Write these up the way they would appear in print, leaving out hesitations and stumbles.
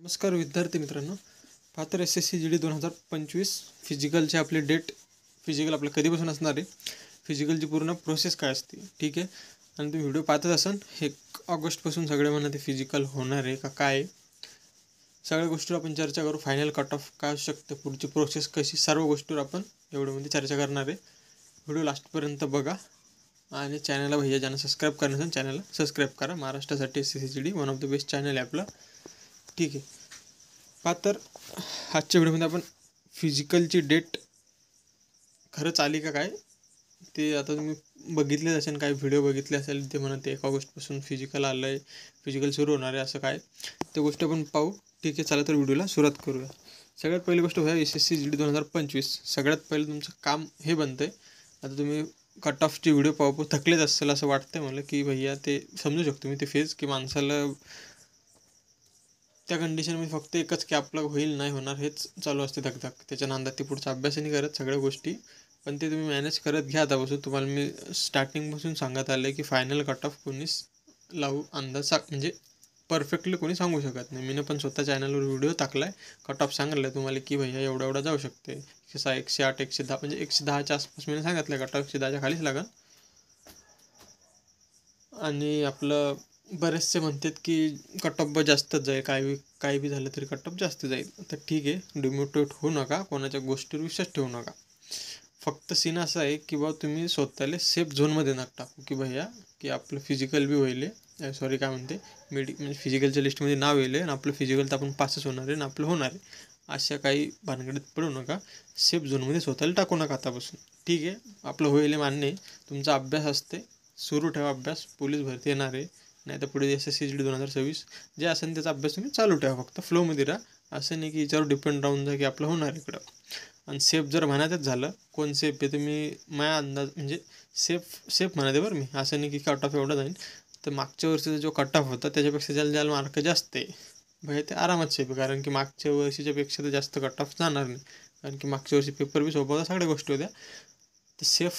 नमस्कार विद्यार्थी मित्रांनो. पात्र SSC GD 2025 फिजिकलचे आपले डेट, फिजिकल आपलं कधीपासून असणार आहे, फिजिकलची पूर्ण प्रोसेस काय असते, ठीक आहे. आणि तुम्ही व्हिडिओ पाहतच असाल. 1 ऑगस्टपासून सगळे म्हणत फिजिकल होणार आहे का काय, सगळ्या गोष्टीवर आपण चर्चा करू. फायनल कट ऑफ काय असू शकतं, पुढची प्रोसेस कशी, सर्व गोष्टीवर आपण व्हिडिओमध्ये चर्चा करणार आहे. व्हिडिओ लास्टपर्यंत बघा आणि चॅनलला भैया ज्यांना सबस्क्राईब करणार असेल चॅनलला सबस्क्राईब करा. महाराष्ट्रासाठी SSC GD one of the best channel आहे आपलं, ठीक आहे. तर आजच्या व्हिडिओमध्ये आपण फिजिकलची डेट खरंच आली का काय ते, आता तुम्ही बघितलेच असेल, काही व्हिडिओ बघितले असेल, ते म्हणत 1 ऑगस्टपासून फिजिकल आलं आहे, फिजिकल सुरू होणार आहे, असं काय ते गोष्ट आपण पाहू, ठीक आहे. चला तर व्हिडिओला सुरुवात करूया. सगळ्यात पहिली गोष्ट होया SSC GD 2025. सगळ्यात पहिलं तुमचं काम हे बनतं आहे. आता तुम्ही कट ऑफची व्हिडिओ पाहू थकलेच असेल असं वाटतं मला, की भैया ते समजू शकतो मी ते फेज, की माणसाला त्या कंडिशनमध्ये फक्त एकच की आपलं होईल नाही होणार हेच चालू असते धकधक. त्याच्या नांदात ते पुढचा अभ्यास नाही करत सगळ्या गोष्टी, पण ते तुम्ही मॅनेज करत घ्या. आतापासून तुम्हाला मी स्टार्टिंगपासून सांगत आलं आहे की फायनल कट ऑफ कोणीच लावू अंदाज म्हणजे परफेक्टली कोणी सांगू शकत नाही. मी पण स्वतः चॅनलवर व्हिडिओ टाकला आहे, कट ऑफ सांगितलं आहे तुम्हाला की भैया एवढा जाऊ शकते, 106, 108, 110, म्हणजे 110च्या आसपास मी सांगितलं आहे. कट ऑफ 110च्या खालीच लागेल. आणि आपलं बरेचसे म्हणतात की कट ऑफ जास्तच जाईल, काही बी झालं तरी कट ऑफ जास्त जाईल. तर ठीक आहे, डिमोटिवेट होऊ नका, कोणाच्या गोष्टीवर विश्वास ठेवू नका. फक्त सीन असा आहे की बा तुम्ही स्वतःला सेफ झोनमध्ये नका टाकू, की भैया की आपलं फिजिकल बी होईल, सॉरी काय म्हणते म्हणजे फिजिकलच्या लिस्टमध्ये नाव येईल आणि आपलं फिजिकल तर आपण पासच होणार आहे आणि आपलं होणार आहे, अशा काही भानगडीत पडू नका. सेफ झोनमध्ये स्वतःला टाकू नका आतापासून, ठीक आहे. आपलं होईल मान्य आहे, तुमचा अभ्यास असते, सुरू ठेवा अभ्यास. पोलीस भरती येणार आहे, नाही तर पुढे SSC GD 2026 जे असेल त्याचा अभ्यास तुम्ही चालू ठेवा. फक्त फ्लोमध्ये राहा, असं नाही की याच्यावर डिपेंड राहून जा की आपलं होणार इकडं. आणि सेफ जर म्हणायचंच झालं, कोण सेफ आहे तुम्ही माझ्या अंदाज म्हणजे सेफ म्हणाते बरं मी, असं नाही की कट ऑफ एवढा जाईल. तर मागच्या वर्षीचा जो कट ऑफ होता त्याच्यापेक्षा ज्याला मार्क जास्त आहे भैया ते आरामात सेफ आहे, कारण की मागच्या वर्षीच्या पेक्षा तर जास्त कट ऑफ जाणार नाही, कारण की मागच्या वर्षी पेपर बी सोपा होता, सगळ्या गोष्टी होत्या. तर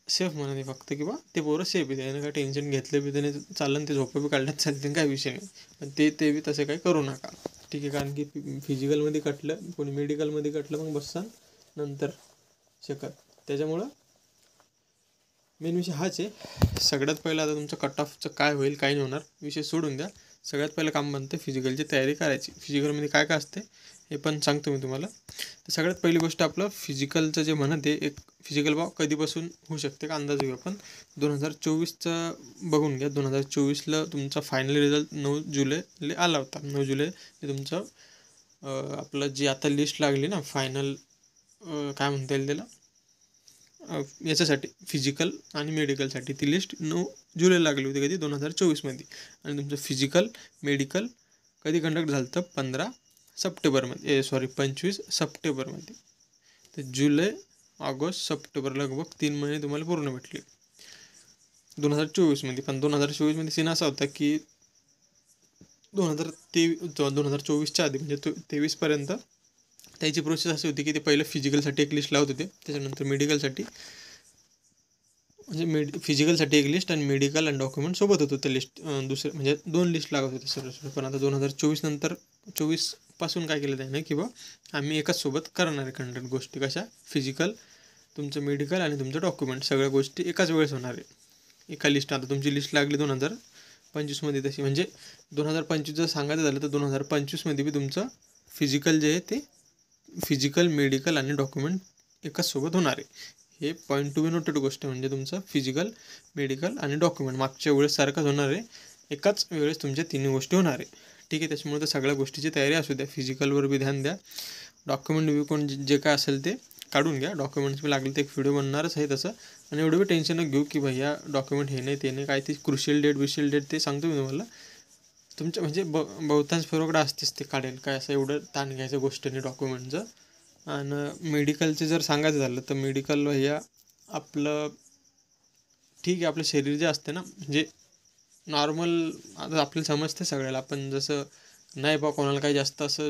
सेफ म्हणाले फक्त की बा ते पोरं सेफ आहे, त्याने काय टेन्शन घेतलं बी त्याने चाललं, ते झोपं बी काढण्यात चालते, काही विषय नाही. पण ते बी तसे काही करू नका, ठीक आहे. कारण की फिजिकलमध्ये कटलं, कोणी मेडिकलमध्ये कटलं मग बससान नंतर शकत. त्याच्यामुळं मेन विषय हाच आहे. सगळ्यात पहिलं आता तुमचं कट ऑफचं काय होईल काय नाही होणार विषय सोडून द्या. सगळ्यात पहिलं काम बनते फिजिकलची तयारी करायची. फिजिकलमध्ये काय काय असते हे पण सांगतो मी तुम्हाला. तर सगळ्यात पहिली गोष्ट आपलं फिजिकलचं जे म्हणत आहे, एक फिजिकल कधीपासून होऊ शकते का अंदाज घेऊ आपण. 2024चा बघून घ्या. 2024ला तुमचा फायनल रिझल्ट 9 जुलैला आला होता. 9 जुलै हे तुमचं आपलं जी आता लिस्ट लागली ना फायनल, काय म्हणता येईल त्याला, याच्यासाठी फिजिकल आणि मेडिकलसाठी ती लिस्ट 9 जुलै लागली होती, कधी 2024मध्ये. आणि तुमचं फिजिकल मेडिकल कधी कंडक्ट झालं तर 15 सप्टेंबरमध्ये, 25 सप्टेंबरमध्ये. तर जुलै ऑगस्ट सप्टेंबर लगभग 3 महिने तुम्हाला पूर्ण भेटले 2024मध्ये. पण 2024मध्ये सीन असा होता की 2024च्या आधी म्हणजे 23पर्यंत त्याची प्रोसेस अशी होती की ते पहिलं फिजिकलसाठी एक लिस्ट लावत होते, त्याच्यानंतर मेडिकलसाठी, म्हणजे फिजिकलसाठी एक लिस्ट आणि मेडिकल आणि डॉक्युमेंट सोबत होतं त्या लिस्ट. दुसरं म्हणजे 2 लिस्ट लागत होते सर्व. पण आता 2024 नंतर 24पासून काय केलं त्याने की बा आम्ही एकाच सोबत करणार आहे कंडक्ट गोष्टी. कशा, फिजिकल, तुमचं मेडिकल आणि तुमचं डॉक्युमेंट, सगळ्या गोष्टी एकाच वेळेस होणार आहे, एका लिस्ट. आता तुमची लिस्ट लागली 2025मध्ये तशी, म्हणजे 2025 जर सांगायचं झालं तर 2025मध्ये बी तुमचं फिजिकल जे आहे ते फिजिकल, मेडिकल आणि डॉक्युमेंट एकाच सोबत होणार आहे. हे पॉईंट टू बी नोटेड गोष्ट आहे. म्हणजे तुमचं फिजिकल, मेडिकल आणि डॉक्युमेंट मागच्या वेळेस सारखंच होणार आहे, एकाच वेळेस तुमच्या 3 गोष्टी होणार आहे, ठीक आहे. त्याच्यामुळे तर सगळ्या गोष्टीची तयारी असू द्या. फिजिकलवर बी ध्यान द्या, डॉक्युमेंट जे काय असेल ते काढून घ्या. डॉक्युमेंट्स बी लागले तर एक व्हिडिओ बनणारच आहे तसं. आणि एवढं बी टेन्शन न घेऊ की भैया डॉक्युमेंट हे नाही ते नाही, काय ती क्रुशियल डेट ते सांगतो मी तुम्हाला. तुमच्या म्हणजे बहुतांश फरोकडं असतेच ते काढेल, काय असं एवढं ताण घ्यायचं गोष्ट नाही डॉक्युमेंटचं. आणि मेडिकलचं जर सांगायचं झालं तर मेडिकल भैया आपलं ठीक आहे, आपलं शरीर जे असते ना, म्हणजे नॉर्मल आता आपल्याला समजते सगळ्याला, आपण जसं नाही बा कोणाला काही जास्त असं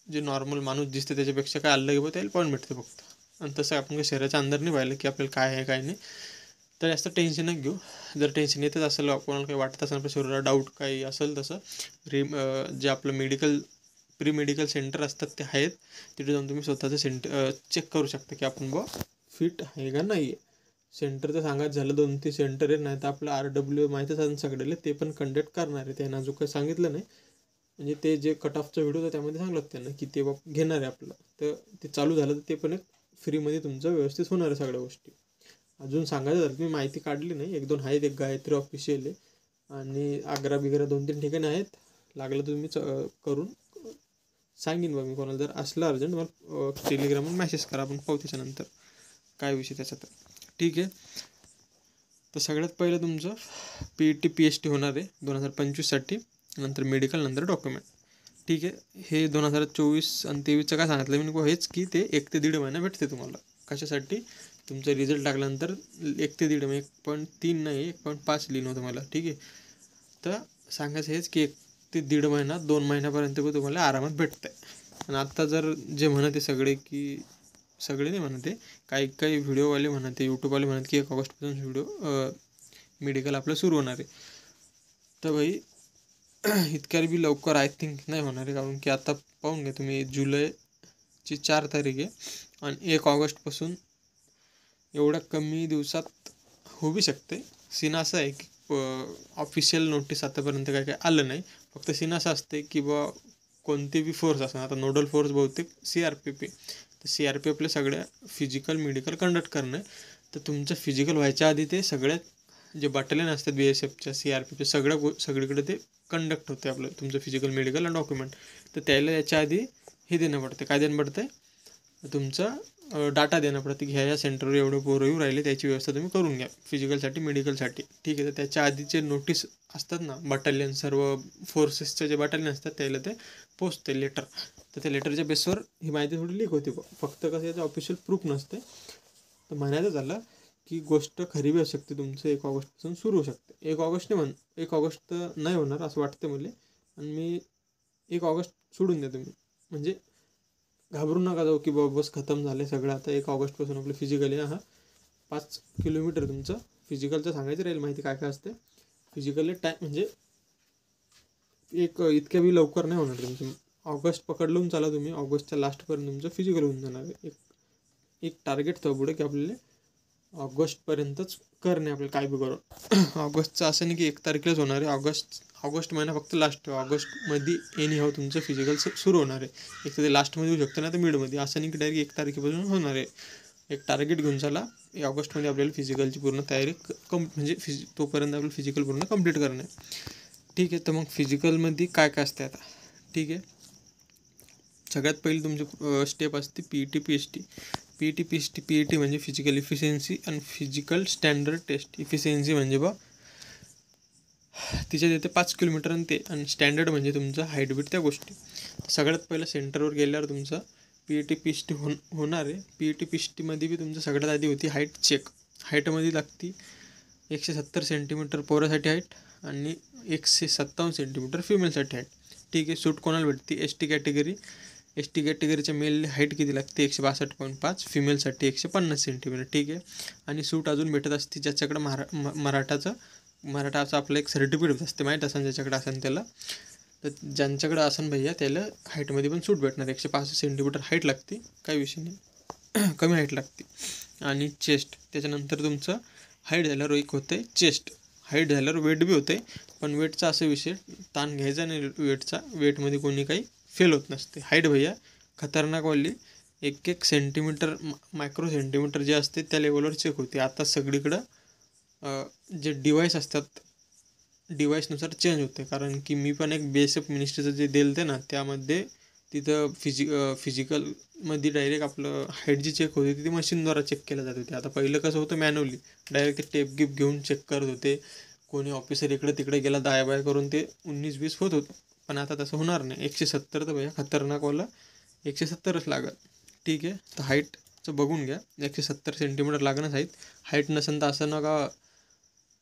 जे नॉर्मल माणूस दिसते त्याच्यापेक्षा काय अलग आहे त्याला पॉईंट भेटते फक्त. आणि तसं आपण काही शरीराच्या अंदर नाही पाहिलं की आपल्याला काय आहे काय नाही. तर जास्त टेन्शन नाही घेऊ. जर टेन्शन येतच असेल, कोणाला काही वाटत असेल आपल्या शरीराला डाऊट काही असेल तसं जे आपलं मेडिकल प्री मेडिकल सेंटर असतात ते आहेत, तिथे जाऊन तुम्ही स्वतःचं चेक करू शकता की आपण फिट आहे का नाही आहे. सेंटरचं सांगायचं झालं 2-3 सेंटर आहे, नाही तर आपलं RW माहीतच असेल सगळ्याला, ते पण कंडक्ट करणार आहे. त्यांना अजून काही सांगितलं नाही, म्हणजे ते जे कट ऑफचा व्हिडिओ होता त्यामध्ये सांगलं त्यांना की ते घेणार आहे आपलं, तर ते चालू झालं तर ते पण एक फ्रीमध्ये तुमचं व्यवस्थित होणार आहे सगळ्या गोष्टी. अजून सांगायचं झालं मी माहिती काढली नाही, 1-2 आहेत, एक गायत्री ऑफिशियल आहे आणि आग्रा बिग्रा 2-3 ठिकाणी आहेत. लागलं तुम्ही करून सांगेन बघ मी कोणाला, जर असलं अर्जंट मला टेलिग्रामवर मेसेज करा, आपण पाहू त्याच्यानंतर काय विषय त्याचा. तर ठीक आहे. तर सगळ्यात पहिलं तुमचं PET PST होणार आहे 2025साठी, नंतर मेडिकल, नंतर डॉक्युमेंट. ठीक आहे. हे 2024 आणि 23चं काय सांगितलं मी हेच की ते 1 ते 1.5 महिना भेटते तुम्हाला. कशासाठी? तुमचा रिझल्ट लागल्यानंतर 1 ते 1.5 1.3 नाही 1.5 लिहिणं तुम्हाला. ठीक आहे. तर सांगायचं हेच की 1 ते 1.5 महिना 2 महिन्यापर्यंत तुम्हाला आरामात भेटतं आहे. आणि आत्ता जर जे म्हणत आहे सगळे की सगळे नाही म्हणत आहे, काही व्हिडिओवाले म्हणत आहे, यूट्यूबवाले म्हणत की 1 ऑगस्टपासून मेडिकल आपलं सुरू होणार आहे. तर भाई इतक्या बी लवकर आय थिंक नाही होणार आहे, कारण की आता पाहून घ्या तुम्ही, जुलैची 4 तारीख आहे आणि 1 ऑगस्टपासून एवढ्या कमी दिवसात होऊ बी शकते. सीन असं आहे की ऑफिशियल नोटीस आतापर्यंत काय आलं नाही, फक्त सीन असं असते की कोणते बी फोर्स असणार. आता नोडल फोर्स बहुतेक CRPF आहे, तर CRPFला सगळ्या फिजिकल मेडिकल कंडक्ट करणं आहे. तर तुमचं फिजिकल व्हायच्या आधी ते सगळ्यात जे बटालियन असतात BSFच्या CRPFच्या सगळीकडे ते कंडक्ट होते आपलं तुमचं फिजिकल मेडिकल आणि डॉक्युमेंट. तर त्याला याच्या आधी हे देणं पडतं. काय देणं पडतं? तुमचा डाटा देणं पडतं की ह्या सेंटरवर एवढं पोरं येऊ राहिले, त्याची व्यवस्था तुम्ही करून घ्या फिजिकलसाठी मेडिकलसाठी. ठीक आहे. तर त्याच्या आधीचे नोटीस असतात ना, बटालियन सर्व फोर्सेसचे जे बटालियन असतात त्याला ते पोचते लेटर. तर त्या लेटरच्या बेसवर ही माहिती थोडी लीक होती. फक्त कसं याचं ऑफिशियल प्रूफ नसते. तर म्हणायचं झालं की गोष्ट खरी बी असू शकते, तुमचं 1 ऑगस्टपासून सुरू होऊ शकते. 1 ऑगस्ट नाही 1 ऑगस्ट तर नाही होणार असं वाटतं मला, आणि मी 1 ऑगस्ट सोडून द्या तुम्ही, म्हणजे घाबरू नका जाऊ की बस खतम झालं सगळं. आता 1 ऑगस्टपासून आपलं फिजिकल आहे. 5 किलोमीटर तुमचं फिजिकलचं सांगायचं राहील माहिती काय असते. फिजिकली टाईम म्हणजे इतक्या बी लवकर नाही होणार तुमचं. ऑगस्ट पकडलून चाला तुम्ही, ऑगस्टच्या लास्टपर्यंत तुमचं फिजिकल होऊन जाणार आहे. एक टार्गेट ठेवा पुढे की आपल्याला ऑगस्टपर्यंतच करणे आपल्याला काय बी करून. ऑगस्टचं असं नाही की 1 तारखेलाच होणार आहे. ऑगस्ट महिना फक्त लास्ट आहे. ऑगस्टमध्ये एनी हाव तुमचं फिजिकल सुरू होणार आहे. एक तर ते लास्टमध्ये होऊ शकतं ना, तर मिडमध्ये. असं नाही की डायरेक्ट 1 तारखेपासून होणार आहे. एक टार्गेट घेऊन चला, ऑगस्टमध्ये आपल्याला फिजिकलची पूर्ण तयारी म्हणजे तोपर्यंत आपलं फिजिकल पूर्ण कंप्लीट करणं आहे. ठीक आहे. तर मग फिजिकलमध्ये काय काय असते आता? ठीक आहे. सगळ्यात पहिली तुमची स्टेप असते PET PST. PET म्हणजे फिजिकल इफिशियन्सी आणि फिजिकल स्टँडर्ड टेस्ट. इफिशियन्सी म्हणजे तिच्या तिथे 5 किलोमीटर आणि स्टँडर्ड म्हणजे तुमचं हाईट बीट त्या गोष्टी. सगळ्यात पहिलं सेंटरवर गेल्यावर तुमचं PET PST होणार आहे. PET PSTमध्ये बी तुमचं सगळ्यात आधी होती हाईट चेक. हाईटमध्ये लागती 170 सेंटीमीटर पोरासाठी हाईट आणि 157 सेंटीमीटर फिमेलसाठी हाईट. ठीक आहे. सूट कोणाला भेटते? ST कॅटेगरीच्या मेल हाईट किती लागते? 162.5, फिमेलसाठी 150 सेंटीमीटर. ठीक आहे. आणि सूट अजून भेटत असते ज्याच्याकडं मराठाचं आपलं एक सर्टिफिकेट असते, माहीत असेल ज्याच्याकडे असेल त्याला. तर ज्यांच्याकडे असेल भैया त्याला हाईटमध्ये पण सूट भेटणार. 165 सेंटीमीटर हाईट लागते, काही विषय नाही, कमी हाईट लागते. आणि चेस्ट, त्याच्यानंतर तुमचं हाईट झाल्यावर एक होतं आहे चेस्ट. हाईट झाल्यावर वेट बी होते, पण वेटचा असा विषय ताण घ्यायचा नाही वेटचा. वेटमध्ये कोणी काही फेल होत नसते. हाईट भैया खतरनाकवाली 1 सेंटीमीटर मायक्रो सेंटीमीटर जे असते त्या लेवलवर चेक होते. आता सगळीकडं जे डिवाईस असतात डिवाईसनुसार चेंज होते. कारण की मी पण एक BSF मिनिस्ट्रीचं जे दिलं ना, त्यामध्ये तिथं फिजिकलमध्ये डायरेक्ट आपलं हाईट जी चेक होती ती मशीनद्वारा चेक केल्या जात होती. आता पहिलं कसं होतं, मॅन्युअली डायरेक्ट ते टेप गिप घेऊन चेक करत होते. कोणी ऑफिसर इकडे तिकडे गेला दायाबाया करून ते 19-20 होत होतं. पण आता तसं होणार नाही. 170 तर भैया खतरनाकवाला 170च लागत. ठीक आहे. तर हाईटचं बघून घ्या, 170 सेंटीमीटर लागणंच हाईट नसेल तर असं नका.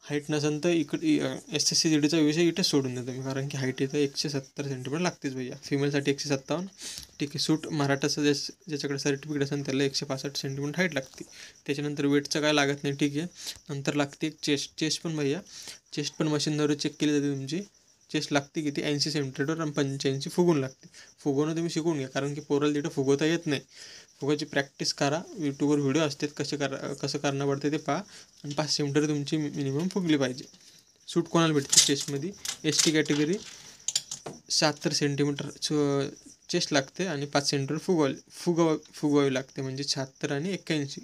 हाईट नसेल तर इकडे SSC-GDचा विषय इथेच सोडून द्या तुम्ही, कारण की हाईट इथं 170 सेंटीमीटर लागतेच भैया. फिमेलसाठी 157. ठीक आहे. सूट मराठाचं ज्याच्याकडे सर्टिफिकेट असेल त्याला 165 सेंटीमीटर हाईट लागते. त्याच्यानंतर वेटचं काय लागत नाही. ठीक आहे. नंतर लागते एक चेस्ट पण भैया, चेस्ट पण मशीनद्वारे चेक केली जाते तुमची. चेस्ट लागते किती 80 सेंटीमीटर आणि 85 फुगवून लागते. फुगवणं तुम्ही शिकून घ्या, कारण की पोराला तिथं फुगवता येत नाही. फुगायची प्रॅक्टिस करा, यूट्यूबवर व्हिडिओ असतात कसं करणं पडते ते पहा, आणि 5 सेंटीमीटर तुमची मिनिमम फुगली पाहिजे. सूट कोणाला भेटते चेस्टमध्ये? ST कॅटेगरी 76 सेंटीमीटर चेस्ट लागते आणि 5 सेंटीमीटर फुगवावी लागते, म्हणजे 76 आणि 81.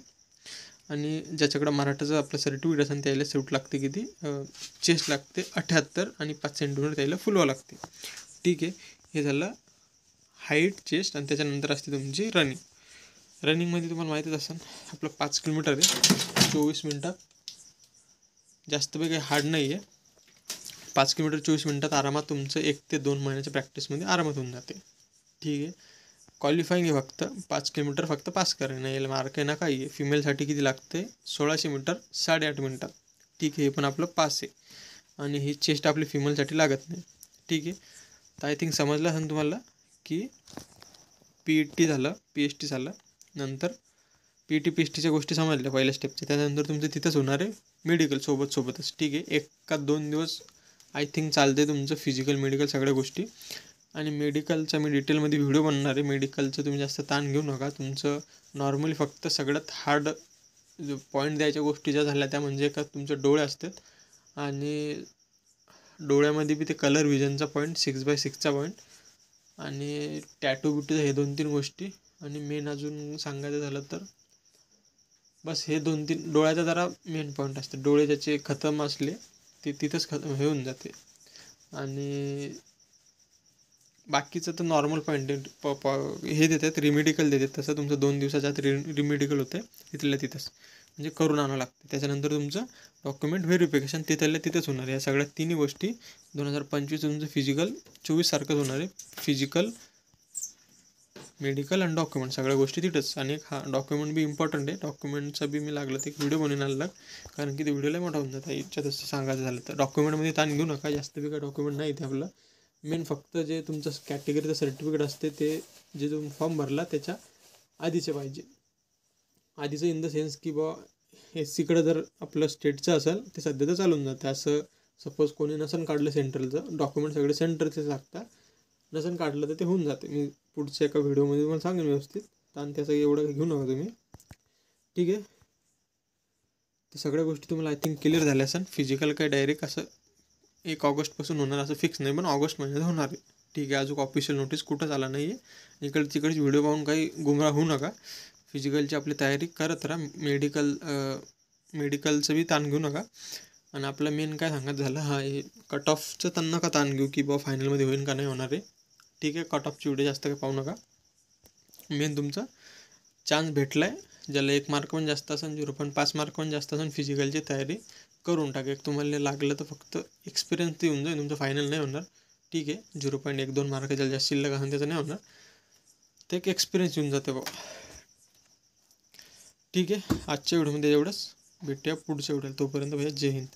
आणि ज्याच्याकडं मराठाचं आपलं सर्टिफिकेट असेल त्याला सूट लागते किती, चेस्ट लागते 78 आणि 5 सेंटीमीटर त्याला फुलवावं लागते. ठीक आहे, हे झालं हाईट, चेस्ट. आणि त्याच्यानंतर असते तुमची रनिंगमध्ये तुम्हाला माहितीच असेल आपलं 5 किलोमीटर आहे 24 मिनटात. जास्त काही हार्ड नाही आहे. 5 किलोमीटर 24 मिनटात आरामात तुमचं 1 ते 2 महिन्याच्या प्रॅक्टिसमध्ये आरामात होऊन जाते. ठीक आहे, क्वालिफाईंग आहे फक्त 5 किलोमीटर फक्त पास करणं, याला मार्क आहे ना काही आहे. फिमेलसाठी किती लागते? 1600 मीटर 8.5 मिनटात. ठीक आहे, हे पण आपलं पास आहे. आणि ही चेस्ट आपली फिमेलसाठी लागत नाही. ठीक आहे, तर आय थिंक समजलं असेल तुम्हाला की PET झालं, PST झालं, नंतर PET PSTच्या गोष्टी समजल्या पहिल्या स्टेपच्या. त्यानंतर तुमचं तिथंच होणार आहे मेडिकल सोबतच. ठीक आहे, 1 का 2 दिवस आय थिंक चालते तुमचं फिजिकल मेडिकल सगळ्या गोष्टी. आणि मेडिकलचा मी डिटेलमध्ये व्हिडिओ बनवणार आहे. मेडिकलचं तुम्ही जास्त ताण घेऊ नका. तुमचं नॉर्मली फक्त सगळ्यात हार्ड पॉईंट द्यायच्या गोष्टी ज्या झाल्या त्या म्हणजे का तुमचे डोळे असतात, आणि डोळ्यामध्ये बी ते कलर विजनचा पॉईंट, 6x6चा पॉईंट, आणि टॅटू बिटू, हे 2-3 गोष्टी. आणि मेन अजून सांगायचं झालं तर बस हे 2-3 डोळ्याचा जरा मेन पॉईंट असते. डोळे ज्याचे खतम असले ते तिथंच खतम हे होऊन जाते. आणि बाकीचं तर नॉर्मल पॉईंट हे देतात, रिमेडिकल देतात. तसं तुमचं 2 दिवसाच्या आत रिमेडिकल होतं तिथल्या तिथंच, म्हणजे करून आणावं लागते. त्याच्यानंतर तुमचं डॉक्युमेंट व्हेरिफिकेशन तिथंच होणार आहे. या सगळ्या 3 गोष्टी 2025 तुमचं फिजिकल 24 सारखंच होणार आहे. फिजिकल, मेडिकल आणि डॉक्युमेंट सगळ्या गोष्टी तिथंच. आणि डॉक्युमेंट बी इम्पॉर्टंट आहे. डॉक्युमेंटचा बी मी लागलं तर एक व्हिडिओ बनवून आलेला, कारण की ते व्हिडिओला मोठा होऊन जातं. याच्यात असं सांगायचं झालं तर डॉक्युमेंटमध्ये ताण घेऊ नका, जास्त बी काय डॉक्युमेंट नाही ते आपलं. मेन फक्त जे तुमचं कॅटेगरीचं सर्टिफिकेट असते ते जे तुम्ही फॉर्म भरला त्याच्या आधीचे पाहिजे. आधीचं इन द सेन्स की SCकडं जर आपलं स्टेटचं असेल ते सध्या तर चालून जातं. असं सपोज कोणी नसन काढलं सेंट्रलचं, डॉक्युमेंट सगळे सेंट्रलचेच लागतात. नसन काढलं तर ते होऊन जाते. मी पुढच्या एका व्हिडिओमध्ये तुम्हाला सांगेन व्यवस्थित, आणि त्याचं एवढं घेऊ नका तुम्ही. ठीक आहे, तर सगळ्या गोष्टी तुम्हाला आय थिंक क्लिअर झाल्या असेल. फिजिकल काय डायरेक्ट असं 1 ऑगस्टपासून होणार असं फिक्स नाही, पण ऑगस्ट महिन्यात होणार आहे. ठीक आहे, अजून ऑफिशियल नोटीस कुठंच आला नाही आहे. तिकडची व्हिडिओ पाहून काही गुमराह होऊ नका. फिजिकलची आपली तयारी करत राहा. मेडिकलचं बी ताण घेऊ नका. आणि आपलं मेन काय सांगत झालं, हे कट ऑफचं त्यांना का ताण घेऊ की फायनलमध्ये होईल का नाही होणार आहे. ठीक आहे, कट ऑफची व्हिडिओ जास्त काही पाहू नका. मेन तुमचा चान्स भेटला आहे. ज्याला 1 मार्क पण जास्त असेल, 0.5 मार्क पण जास्त असेल, फिजिकलची तयारी करून टाका. तुम्हाला लागलं तर फक्त एक्सपिरियन्स येऊन जाईल, तुमचं फायनल नाही होणार. ठीक आहे, 0.1-2 मार्क ज्याला जास्त शिल्लक असेल त्याचं नाही होणार, ते एक एक्सपिरियन्स येऊन जाते ठीक आहे, आजच्या व्हिडिओमध्ये एवढंच. भेटूया पुढच्या व्हिडिओला. तोपर्यंत भैया जय हिंद.